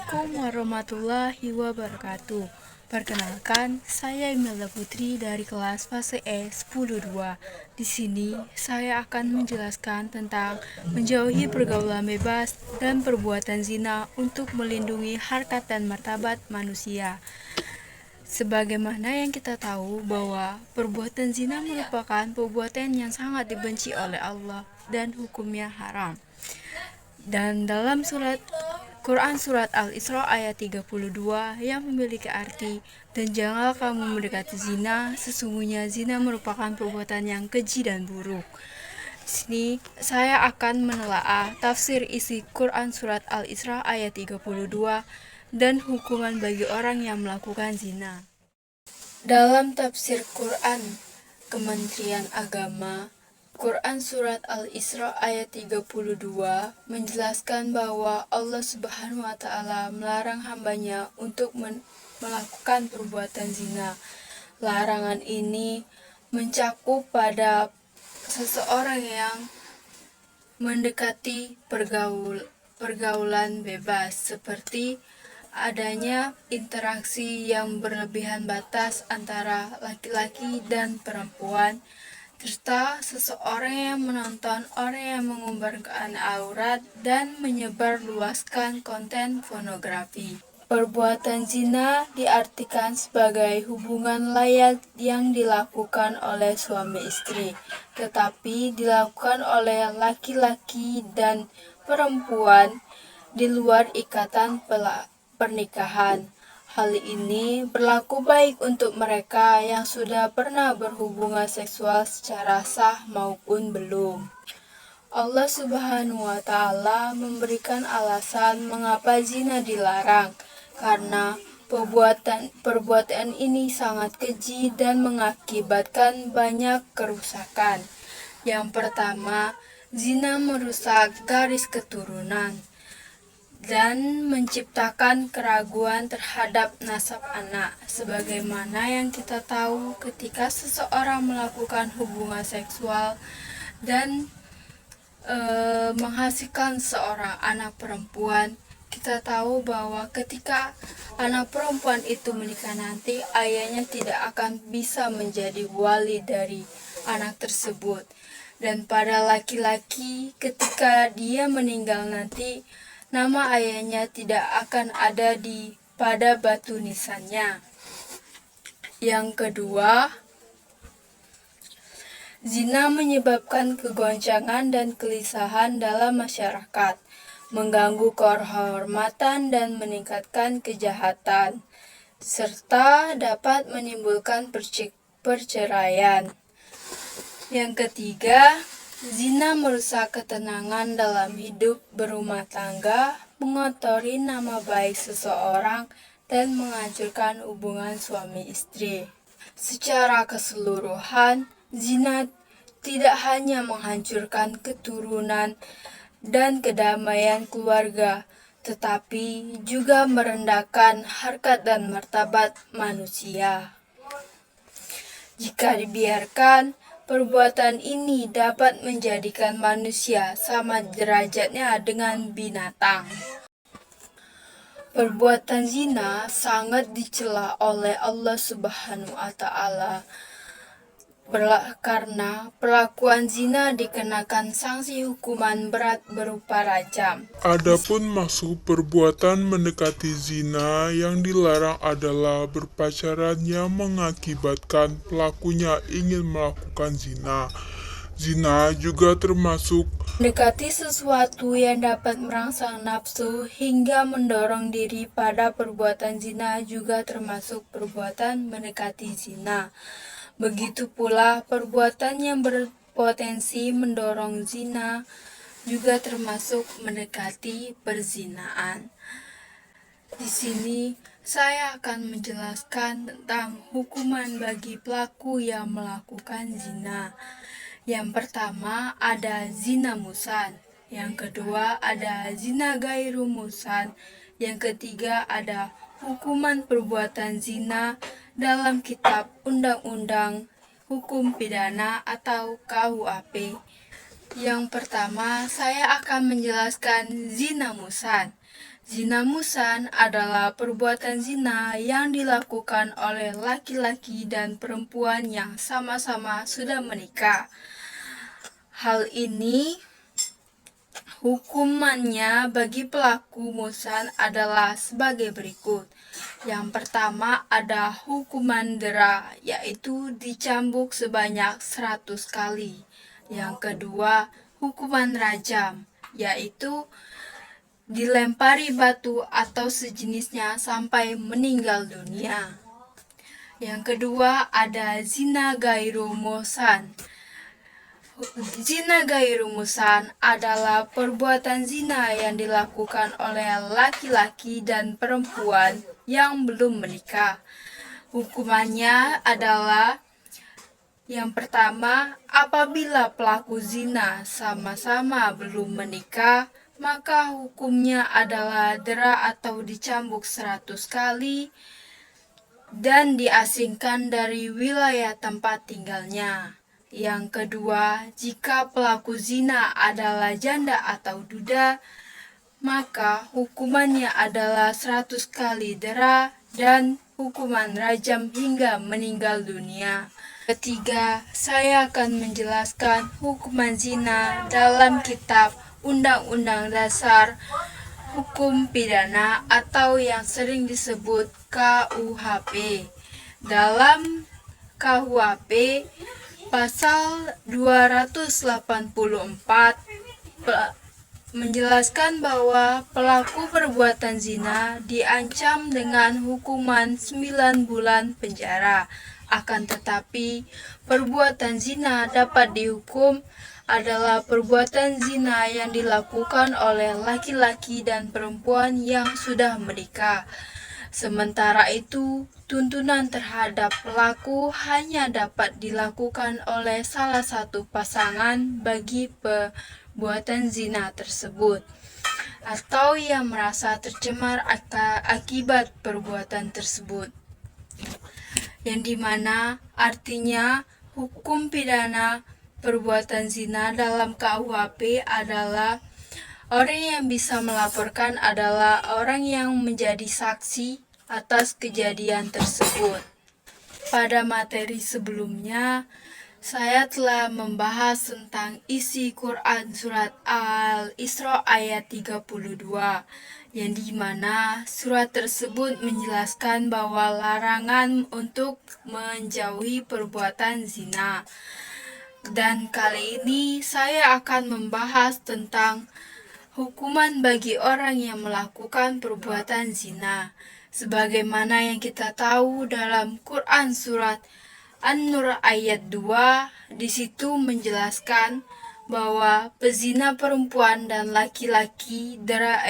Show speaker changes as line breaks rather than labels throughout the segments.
Assalamualaikum warahmatullahi wabarakatuh. Perkenalkan, saya Imelda Putri dari kelas fase E 10-2. Di sini, saya akan menjelaskan tentang menjauhi pergaulan bebas dan perbuatan zina untuk melindungi harkat dan martabat manusia. Sebagaimana yang kita tahu bahwa perbuatan zina merupakan perbuatan yang sangat dibenci oleh Allah dan hukumnya haram. Dan dalam Quran surat Al-Isra ayat 32 yang memiliki arti, dan janganlah kamu mendekati zina, sesungguhnya zina merupakan perbuatan yang keji dan buruk. Di sini saya akan menelaah tafsir isi Quran surat Al-Isra ayat 32 dan hukuman bagi orang yang melakukan zina. Dalam tafsir Quran Kementerian Agama, Quran Surat Al-Isra ayat 32 menjelaskan bahwa Allah Subhanahu wa Ta'ala melarang hambanya untuk melakukan perbuatan zina. Larangan ini mencakup pada seseorang yang mendekati pergaulan bebas, seperti adanya interaksi yang berlebihan batas antara laki-laki dan perempuan, serta seseorang yang menonton orang yang mengumbarkan aurat dan menyebarluaskan konten pornografi. Perbuatan zina diartikan sebagai hubungan layak yang dilakukan oleh suami istri, tetapi dilakukan oleh laki-laki dan perempuan di luar ikatan pernikahan. Hal ini berlaku baik untuk mereka yang sudah pernah berhubungan seksual secara sah maupun belum. Allah Subhanahu wa Ta'ala memberikan alasan mengapa zina dilarang, karena perbuatan ini sangat keji dan mengakibatkan banyak kerusakan. Yang pertama, zina merusak garis keturunan dan menciptakan keraguan terhadap nasab anak. Sebagaimana yang kita tahu, ketika seseorang melakukan hubungan seksual dan menghasilkan seorang anak perempuan, kita tahu bahwa ketika anak perempuan itu menikah nanti, ayahnya tidak akan bisa menjadi wali dari anak tersebut. Dan pada laki-laki, ketika dia meninggal nanti, nama ayahnya tidak akan ada pada batu nisannya. Yang kedua, zina menyebabkan kegoncangan dan kegelisahan dalam masyarakat, mengganggu kehormatan dan meningkatkan kejahatan, serta dapat menimbulkan perceraian. Yang ketiga, zina merusak ketenangan dalam hidup berumah tangga, mengotori nama baik seseorang, dan menghancurkan hubungan suami istri. Secara keseluruhan, zina tidak hanya menghancurkan keturunan dan kedamaian keluarga, tetapi juga merendahkan harkat dan martabat manusia. Jika dibiarkan, perbuatan ini dapat menjadikan manusia sama derajatnya dengan binatang. Perbuatan zina sangat dicela oleh Allah Subhanahu wa Ta'ala, karena perlakuan zina dikenakan sanksi hukuman berat berupa rajam.
Adapun maksud perbuatan mendekati zina yang dilarang adalah berpacaran yang mengakibatkan pelakunya ingin melakukan zina. Zina juga termasuk
mendekati sesuatu yang dapat merangsang nafsu hingga mendorong diri pada perbuatan zina, juga termasuk perbuatan mendekati zina. Begitu pula perbuatan yang berpotensi mendorong zina juga termasuk mendekati perzinaan. Di sini saya akan menjelaskan tentang hukuman bagi pelaku yang melakukan zina. Yang pertama ada zina musan, yang kedua ada zina gairu musan, yang ketiga ada hukuman perbuatan zina dalam kitab Undang-Undang Hukum Pidana atau KUHP. Yang pertama, saya akan menjelaskan zina musan. Zina musan adalah perbuatan zina yang dilakukan oleh laki-laki dan perempuan yang sama-sama sudah menikah. Hal ini hukumannya bagi pelaku musan adalah sebagai berikut. Yang pertama ada hukuman dera, yaitu dicambuk sebanyak 100 kali. Yang kedua, hukuman rajam, yaitu dilempari batu atau sejenisnya sampai meninggal dunia. Yang kedua ada zina gairu muhsan. Zina gairu muhsan adalah perbuatan zina yang dilakukan oleh laki-laki dan perempuan yang belum menikah. Hukumannya adalah yang pertama, apabila pelaku zina sama-sama belum menikah, maka hukumnya adalah dera atau dicambuk 100 kali dan diasingkan dari wilayah tempat tinggalnya. Yang kedua, jika pelaku zina adalah janda atau duda, maka hukumannya adalah 100 kali dera dan hukuman rajam hingga meninggal dunia. Ketiga, saya akan menjelaskan hukuman zina dalam kitab Undang-Undang Dasar Hukum Pidana atau yang sering disebut KUHP. Dalam KUHP pasal 284 menjelaskan bahwa pelaku perbuatan zina diancam dengan hukuman 9 bulan penjara. Akan tetapi, perbuatan zina dapat dihukum adalah perbuatan zina yang dilakukan oleh laki-laki dan perempuan yang sudah menikah. Sementara itu, tuntunan terhadap pelaku hanya dapat dilakukan oleh salah satu pasangan bagi perbuatan zina tersebut, atau yang merasa tercemar akibat perbuatan tersebut, yang dimana artinya hukum pidana perbuatan zina dalam KUHP adalah orang yang bisa melaporkan adalah orang yang menjadi saksi atas kejadian tersebut. Pada materi sebelumnya, saya telah membahas tentang isi Quran surat Al-Isra ayat 32, yang dimana surat tersebut menjelaskan bahwa larangan untuk menjauhi perbuatan zina. Dan kali ini saya akan membahas tentang hukuman bagi orang yang melakukan perbuatan zina. Sebagaimana yang kita tahu dalam Quran surat An-Nur ayat 2, di situ menjelaskan bahwa pezina perempuan dan laki-laki dera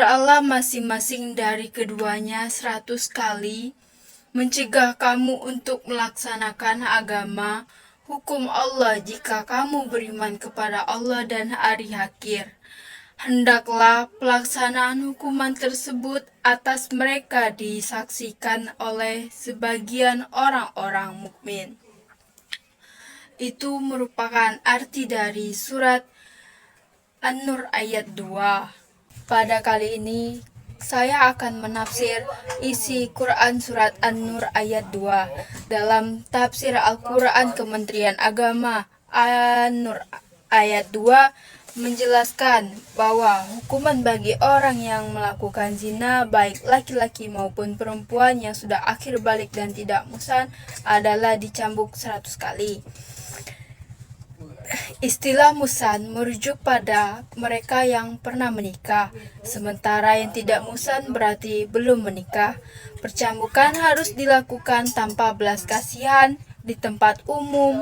Allah masing-masing dari keduanya 100 kali, mencegah kamu untuk melaksanakan agama hukum Allah jika kamu beriman kepada Allah dan hari akhir. Hendaklah pelaksanaan hukuman tersebut atas mereka disaksikan oleh sebagian orang-orang mukmin. Itu merupakan arti dari surat An-Nur ayat 2. Pada kali ini saya akan menafsir isi Quran surat An-Nur ayat 2 dalam tafsir Al-Quran Kementerian Agama. An-Nur ayat 2 menjelaskan bahwa hukuman bagi orang yang melakukan zina, baik laki-laki maupun perempuan yang sudah akhir balik dan tidak muhsan, adalah dicambuk 100 kali. Istilah muhsan merujuk pada mereka yang pernah menikah, sementara yang tidak muhsan berarti belum menikah. Percambukan harus dilakukan tanpa belas kasihan, di tempat umum,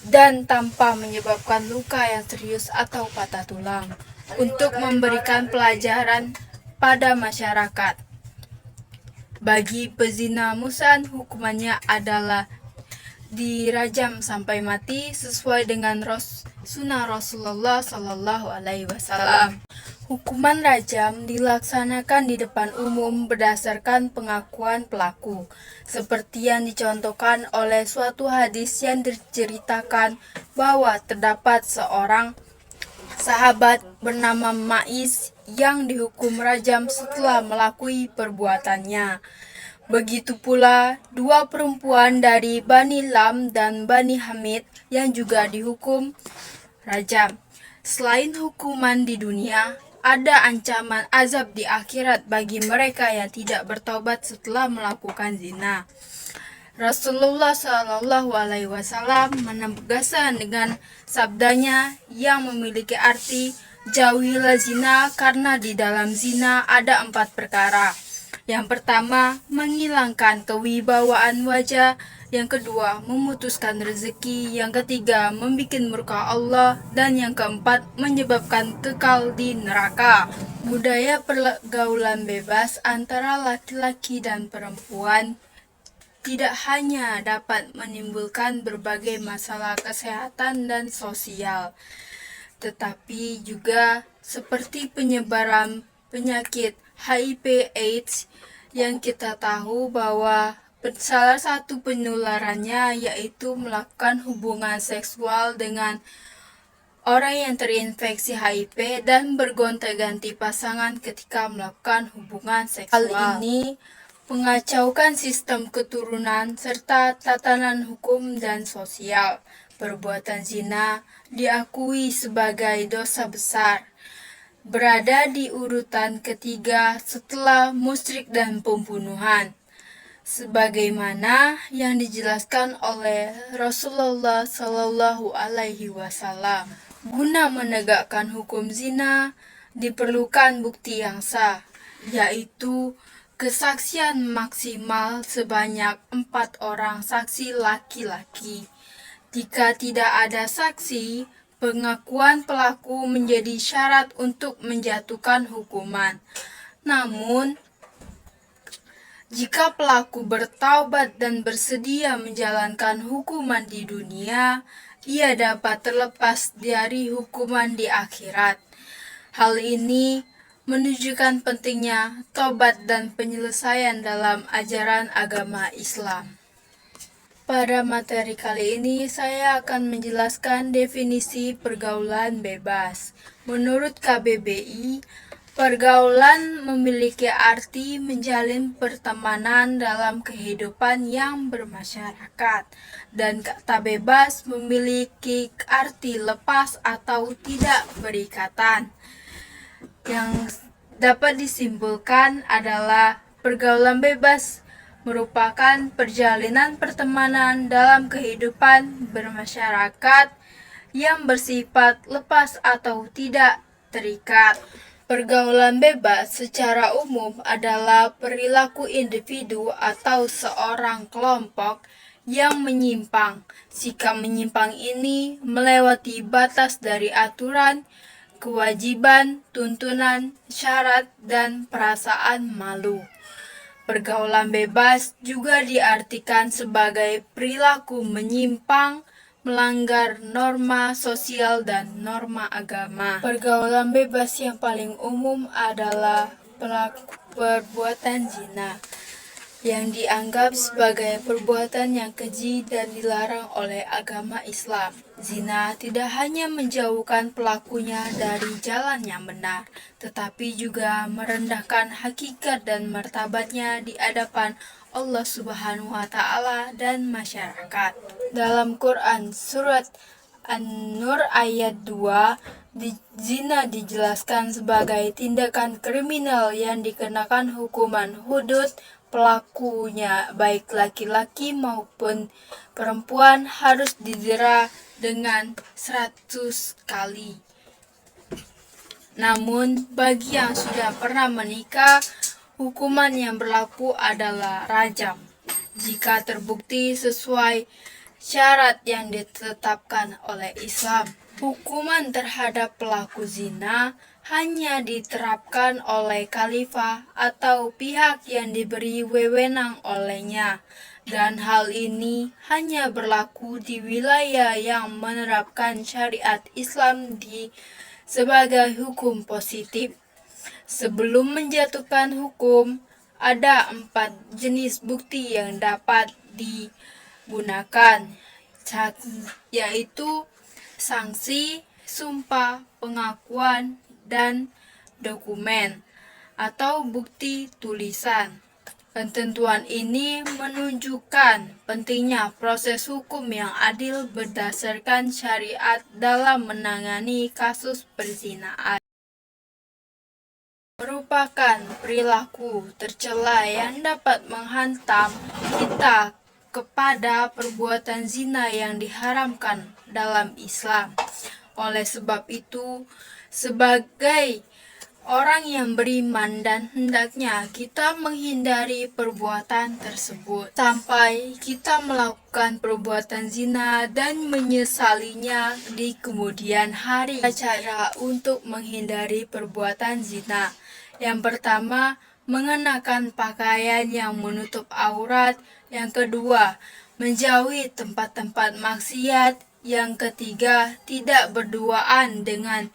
dan tanpa menyebabkan luka yang serius atau patah tulang, untuk memberikan pelajaran pada masyarakat. Bagi pezina muhsan, hukumannya adalah dirajam sampai mati sesuai dengan sunnah Rasulullah Sallallahu Alaihi Wasallam. Hukuman rajam dilaksanakan di depan umum berdasarkan pengakuan pelaku, seperti yang dicontohkan oleh suatu hadis yang diceritakan bahwa terdapat seorang sahabat bernama Ma'is yang dihukum rajam setelah melakui perbuatannya. Begitu pula dua perempuan dari Bani Lam dan Bani Hamid yang juga dihukum rajam. Selain hukuman di dunia, ada ancaman azab di akhirat bagi mereka yang tidak bertobat setelah melakukan zina. Rasulullah Shallallahu Alaihi Wasallam menegaskan dengan sabdanya yang memiliki arti jauhilah zina karena di dalam zina ada 4 perkara. Yang pertama, menghilangkan kewibawaan wajah. Yang kedua, memutuskan rezeki. Yang ketiga, membuat murka Allah. Dan yang keempat, menyebabkan kekal di neraka. Budaya pergaulan bebas antara laki-laki dan perempuan tidak hanya dapat menimbulkan berbagai masalah kesehatan dan sosial, tetapi juga seperti penyebaran penyakit HIV/AIDS yang kita tahu bahwa salah satu penularannya yaitu melakukan hubungan seksual dengan orang yang terinfeksi HIV dan bergonta-ganti pasangan ketika melakukan hubungan seksual. Hal ini mengacaukan sistem keturunan serta tatanan hukum dan sosial. Perbuatan zina diakui sebagai dosa besar, berada di urutan ketiga setelah musyrik dan pembunuhan, sebagaimana yang dijelaskan oleh Rasulullah Shallallahu Alaihi Wasallam. Guna menegakkan hukum zina diperlukan bukti yang sah, yaitu kesaksian maksimal sebanyak 4 orang saksi laki-laki. Jika tidak ada saksi, pengakuan pelaku menjadi syarat untuk menjatuhkan hukuman. Namun, jika pelaku bertaubat dan bersedia menjalankan hukuman di dunia, ia dapat terlepas dari hukuman di akhirat. Hal ini menunjukkan pentingnya taubat dan penyelesaian dalam ajaran agama Islam. Pada materi kali ini, saya akan menjelaskan definisi pergaulan bebas. Menurut KBBI, pergaulan memiliki arti menjalin pertemanan dalam kehidupan yang bermasyarakat, dan kata bebas memiliki arti lepas atau tidak berikatan. Yang dapat disimpulkan adalah pergaulan bebas merupakan perjalanan pertemanan dalam kehidupan bermasyarakat yang bersifat lepas atau tidak terikat. Pergaulan bebas secara umum adalah perilaku individu atau seorang kelompok yang menyimpang. Sikap menyimpang ini melewati batas dari aturan, kewajiban, tuntunan, syarat, dan perasaan malu. Pergaulan bebas juga diartikan sebagai perilaku menyimpang, melanggar norma sosial dan norma agama. Pergaulan bebas yang paling umum adalah perbuatan zina, yang dianggap sebagai perbuatan yang keji dan dilarang oleh agama Islam. Zina tidak hanya menjauhkan pelakunya dari jalan yang benar, tetapi juga merendahkan hakikat dan martabatnya di hadapan Allah Subhanahu wa Ta'ala dan masyarakat. Dalam Quran surat An-Nur ayat 2, zina dijelaskan sebagai tindakan kriminal yang dikenakan hukuman hudud. Pelakunya, baik laki-laki maupun perempuan, harus didera dengan 100 kali. Namun, bagi yang sudah pernah menikah, hukuman yang berlaku adalah rajam jika terbukti sesuai syarat yang ditetapkan oleh Islam. Hukuman terhadap pelaku zina hanya diterapkan oleh khalifah atau pihak yang diberi wewenang olehnya, dan hal ini hanya berlaku di wilayah yang menerapkan syariat Islam sebagai hukum positif. Sebelum menjatuhkan hukum, ada 4 jenis bukti yang dapat digunakan, yaitu sanksi, sumpah, pengakuan, dan dokumen, atau bukti tulisan. Ketentuan ini menunjukkan pentingnya proses hukum yang adil berdasarkan syariat dalam menangani kasus perzinaan. Merupakan perilaku tercela yang dapat menghantam kita kepada perbuatan zina yang diharamkan dalam Islam. Oleh sebab itu, sebagai orang yang beriman dan hendaknya kita menghindari perbuatan tersebut sampai kita melakukan perbuatan zina dan menyesalinya di kemudian hari. Cara untuk menghindari perbuatan zina. Yang pertama, mengenakan pakaian yang menutup aurat. Yang kedua, menjauhi tempat-tempat maksiat. Yang ketiga, tidak berduaan dengan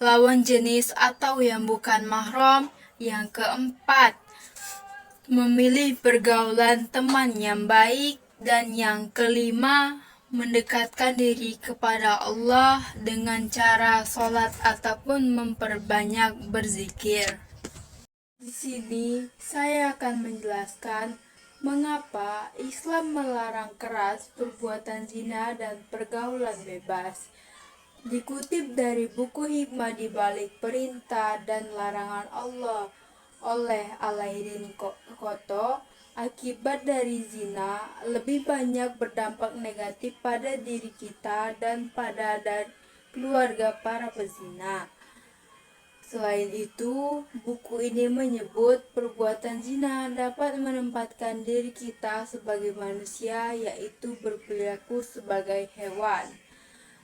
lawan jenis atau yang bukan mahram. Yang keempat, memilih pergaulan teman yang baik. Dan yang kelima, mendekatkan diri kepada Allah dengan cara sholat ataupun memperbanyak berzikir. Di sini saya akan menjelaskan mengapa Islam melarang keras perbuatan zina dan pergaulan bebas. Dikutip dari buku Hikmah di Balik Perintah dan Larangan Allah oleh Alaidin Koto, akibat dari zina lebih banyak berdampak negatif pada diri kita dan pada keluarga para pezina. Selain itu, buku ini menyebut perbuatan zina dapat menempatkan diri kita sebagai manusia, yaitu berperilaku sebagai hewan.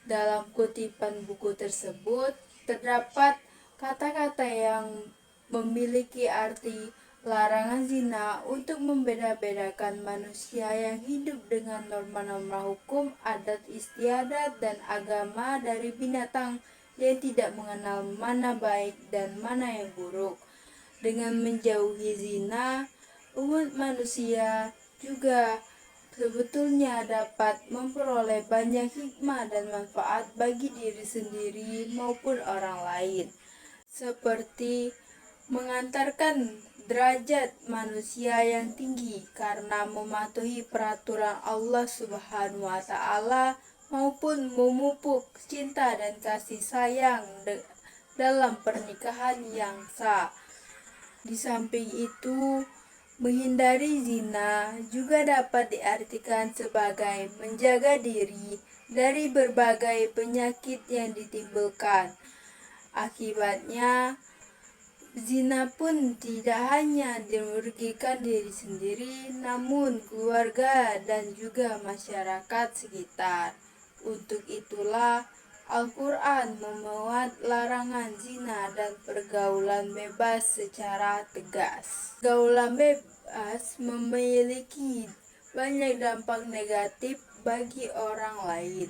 Dalam kutipan buku tersebut, terdapat kata-kata yang memiliki arti larangan zina untuk membeda-bedakan manusia yang hidup dengan norma-norma hukum, adat istiadat, dan agama dari binatang yang tidak mengenal mana baik dan mana yang buruk. Dengan menjauhi zina, umat manusia juga sebetulnya dapat memperoleh banyak hikmah dan manfaat bagi diri sendiri maupun orang lain, seperti mengantarkan derajat manusia yang tinggi karena mematuhi peraturan Allah Subhanahu wa Ta'ala, maupun memupuk cinta dan kasih sayang dalam pernikahan yang sah. Di samping itu, menghindari zina juga dapat diartikan sebagai menjaga diri dari berbagai penyakit yang ditimbulkan. Akibatnya, zina pun tidak hanya merugikan diri sendiri, namun keluarga dan juga masyarakat sekitar. Untuk itulah Al-Quran memuat larangan zina dan pergaulan bebas secara tegas. Pergaulan bebas memiliki banyak dampak negatif bagi orang lain.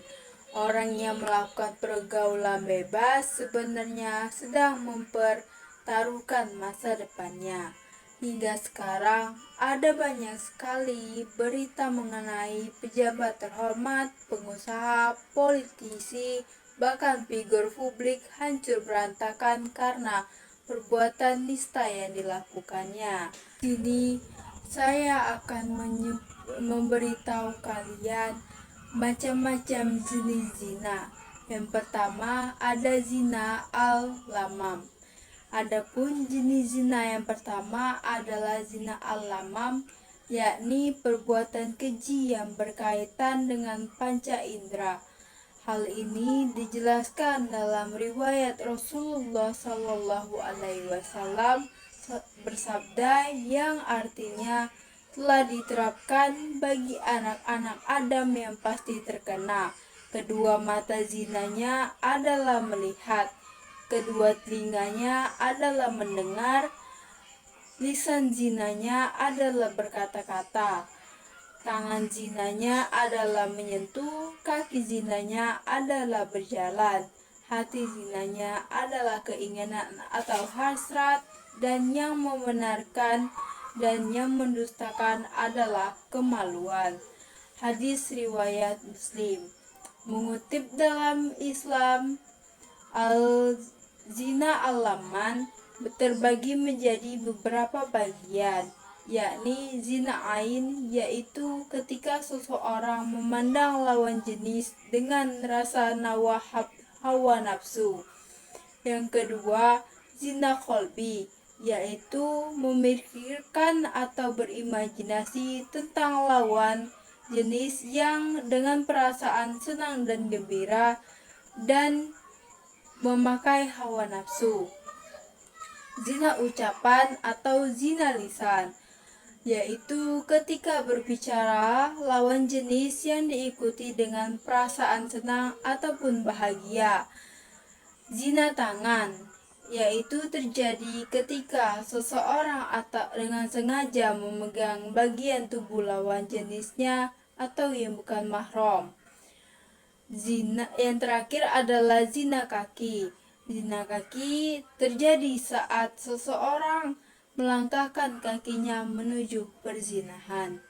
Orang yang melakukan pergaulan bebas sebenarnya sedang mempertaruhkan masa depannya. Hingga sekarang, ada banyak sekali berita mengenai pejabat terhormat, pengusaha, politisi, bahkan figur publik hancur berantakan karena perbuatan nista yang dilakukannya. Jadi, saya akan memberitahu kalian macam-macam jenis zina. Yang pertama, ada zina al-lamam. Adapun jenis zina yang pertama adalah zina al-lamam, yakni perbuatan keji yang berkaitan dengan panca indera. Hal ini dijelaskan dalam riwayat Rasulullah Shallallahu Alaihi Wasallam bersabda yang artinya telah diterapkan bagi anak-anak Adam yang pasti terkena. Kedua mata zinanya adalah melihat, kedua telinganya adalah mendengar, lisan zinanya adalah berkata-kata, tangan zinanya adalah menyentuh, kaki zinanya adalah berjalan, hati zinanya adalah keinginan atau hasrat, dan yang membenarkan dan yang mendustakan adalah kemaluan. Hadis riwayat Muslim. Mengutip dalam Islam, Zina al-laman terbagi menjadi beberapa bagian, yakni zina ain, yaitu ketika seseorang memandang lawan jenis dengan rasa hawa nafsu. Yang kedua, zina qalbi, yaitu memikirkan atau berimajinasi tentang lawan jenis yang dengan perasaan senang dan gembira dan memakai hawa nafsu. Zina ucapan atau zina lisan, yaitu ketika berbicara lawan jenis yang diikuti dengan perasaan senang ataupun bahagia. Zina tangan, yaitu terjadi ketika seseorang atau dengan sengaja memegang bagian tubuh lawan jenisnya atau yang bukan mahram. Zina yang terakhir adalah zina kaki. Zina kaki terjadi saat seseorang melangkahkan kakinya menuju perzinahan.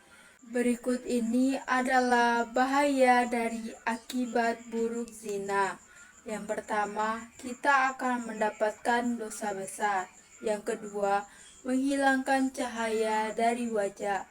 Berikut ini adalah bahaya dari akibat buruk zina. Yang pertama, kita akan mendapatkan dosa besar. Yang kedua, menghilangkan cahaya dari wajah.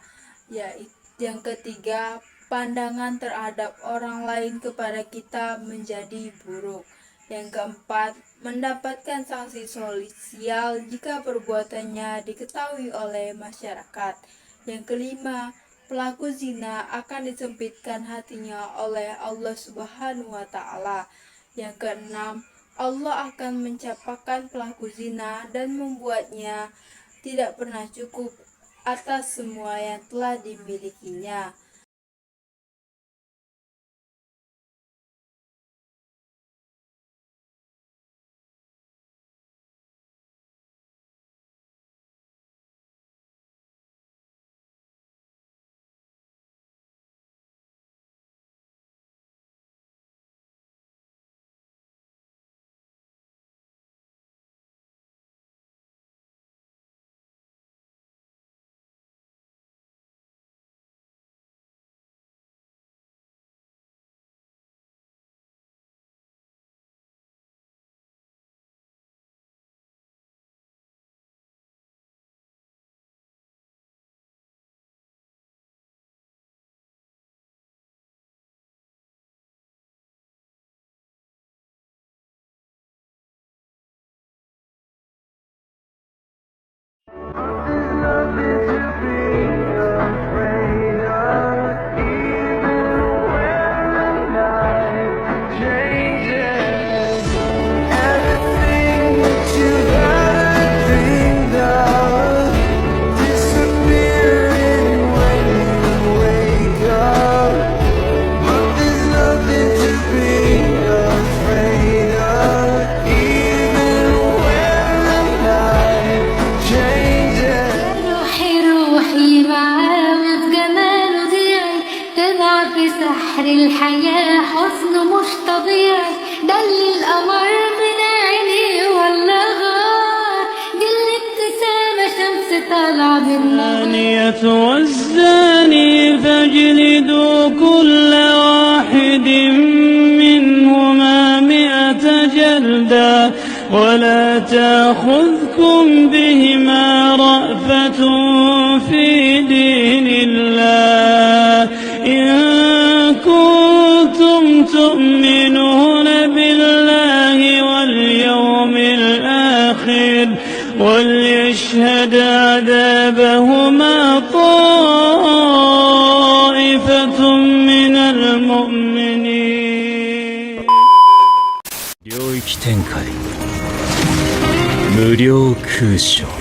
Yang ketiga, pandangan terhadap orang lain kepada kita menjadi buruk. Yang keempat, mendapatkan sanksi sosial jika perbuatannya diketahui oleh masyarakat. Yang kelima, pelaku zina akan disempitkan hatinya oleh Allah Subhanahu wa Ta'ala. Yang keenam, Allah akan mencapakan pelaku zina dan membuatnya tidak pernah cukup atas semua yang telah dimilikinya.
سحر الحياة حزن مش طبيعي دل القمر من عيني ولا غار دي الابتسامة شمس طالعة
الزانية والزاني فاجلدوا كل واحد منهما 100 جلدة ولا تأخذكم بهما رأفة في دين الله إن كنتم تؤمنون بالله واليوم الآخر وليشهد عذابهما طائفة من المؤمنين
領域展開無料空所